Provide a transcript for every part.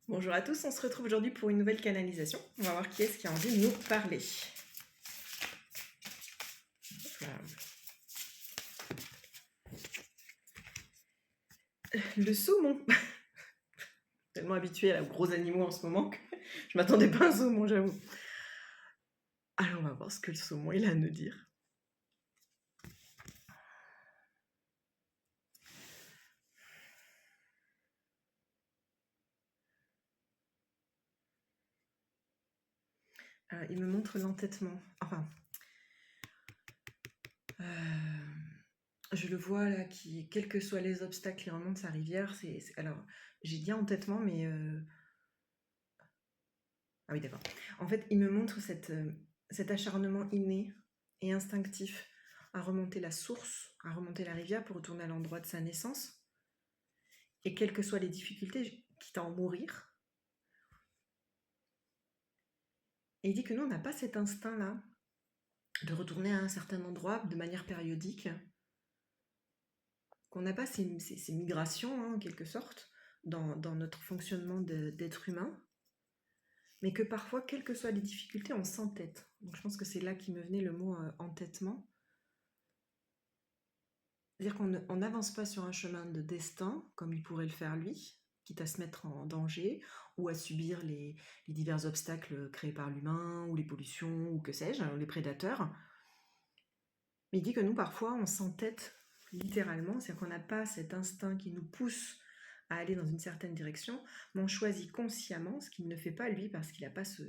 Bonjour à tous, on se retrouve aujourd'hui pour une nouvelle canalisation. On va voir qui est-ce qui a envie de nous parler. Voilà. Le saumon. Tellement habituée aux gros animaux en ce moment que je m'attendais pas à un saumon, j'avoue. Alors on va voir ce que le saumon il a à nous dire. Il me montre l'entêtement. Enfin, je le vois là, qui, quels que soient les obstacles, il remonte sa rivière. Alors, j'ai dit entêtement, mais... Ah oui, d'accord. En fait, il me montre cet acharnement inné et instinctif à remonter la source, à remonter la rivière pour retourner à l'endroit de sa naissance. Et quelles que soient les difficultés, quitte à en mourir. Et il dit que nous, on n'a pas cet instinct-là de retourner à un certain endroit de manière périodique, qu'on n'a pas ces migrations, hein, en quelque sorte, dans notre fonctionnement d'être humain, mais que parfois, quelles que soient les difficultés, on s'entête. Donc je pense que c'est là qui me venait le mot entêtement. C'est-à-dire qu'on n'avance pas sur un chemin de destin, comme il pourrait le faire lui, quitte à se mettre en danger, ou à subir les divers obstacles créés par l'humain, ou les pollutions, ou que sais-je, les prédateurs. Mais il dit que nous, parfois, on s'entête littéralement, c'est-à-dire qu'on n'a pas cet instinct qui nous pousse à aller dans une certaine direction, mais on choisit consciemment, ce qu'il ne fait pas lui, parce qu'il n'a pas ce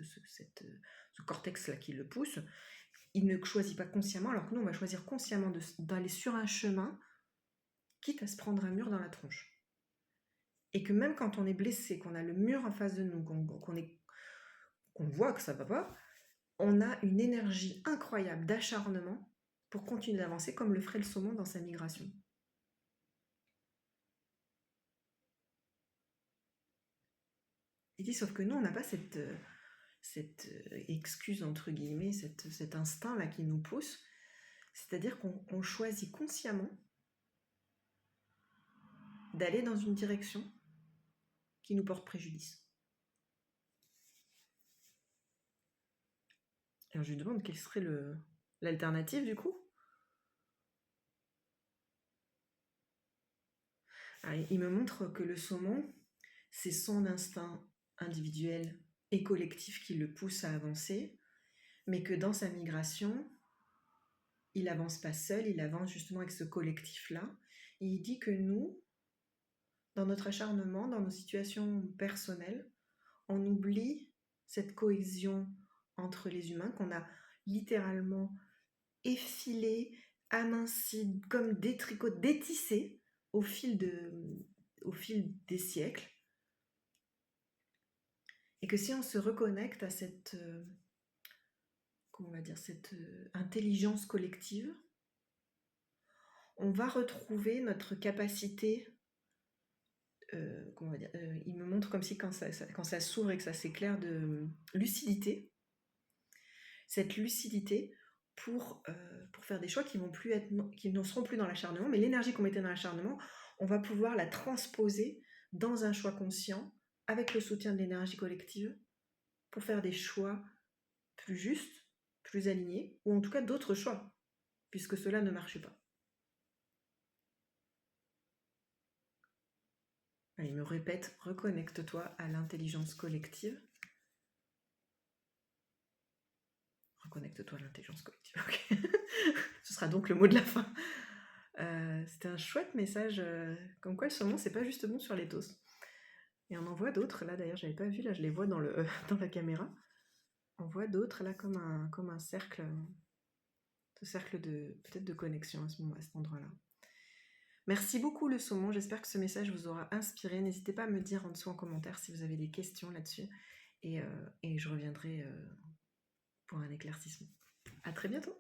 cortex-là qui le pousse. Il ne choisit pas consciemment, alors que nous, on va choisir consciemment d'aller sur un chemin, quitte à se prendre un mur dans la tronche. Et que même quand on est blessé, qu'on a le mur en face de nous, qu'on voit que ça va pas, on a une énergie incroyable d'acharnement pour continuer d'avancer comme le ferait le saumon dans sa migration. Il dit, sauf que nous, on n'a pas cette excuse, entre guillemets, cet instinct-là qui nous pousse. C'est-à-dire qu'on choisit consciemment d'aller dans une direction qui nous porte préjudice. Alors je lui demande quelle serait l'alternative du coup. Alors, il me montre que le saumon, c'est son instinct individuel et collectif qui le pousse à avancer, mais que dans sa migration, il avance pas seul, il avance justement avec ce collectif-là. Et il dit que nous, dans notre acharnement, dans nos situations personnelles, on oublie cette cohésion entre les humains qu'on a littéralement effilé, aminci, comme des tricots détissés au fil des siècles. Et que si on se reconnecte à cette, comment on va dire, cette intelligence collective, on va retrouver notre capacité, comment on va dire, il me montre comme si quand ça s'ouvre et que ça s'éclaire, de lucidité, cette lucidité pour faire des choix qui ne seront plus dans l'acharnement, mais l'énergie qu'on mettait dans l'acharnement, on va pouvoir la transposer dans un choix conscient, avec le soutien de l'énergie collective, pour faire des choix plus justes, plus alignés, ou en tout cas d'autres choix, puisque cela ne marche pas. Il me répète, reconnecte-toi à l'intelligence collective. Reconnecte-toi à l'intelligence collective. Okay. Ce sera donc le mot de la fin. C'était un chouette message, comme quoi le saumon, c'est pas juste bon sur les toasts. Et on en voit d'autres, là d'ailleurs, j'avais pas vu, là je les vois dans la caméra. On voit d'autres, là, comme un cercle, ce cercle peut-être de connexion à cet endroit-là. Merci beaucoup le saumon, j'espère que ce message vous aura inspiré. N'hésitez pas à me dire en dessous en commentaire si vous avez des questions là-dessus. Et je reviendrai pour un éclaircissement. À très bientôt.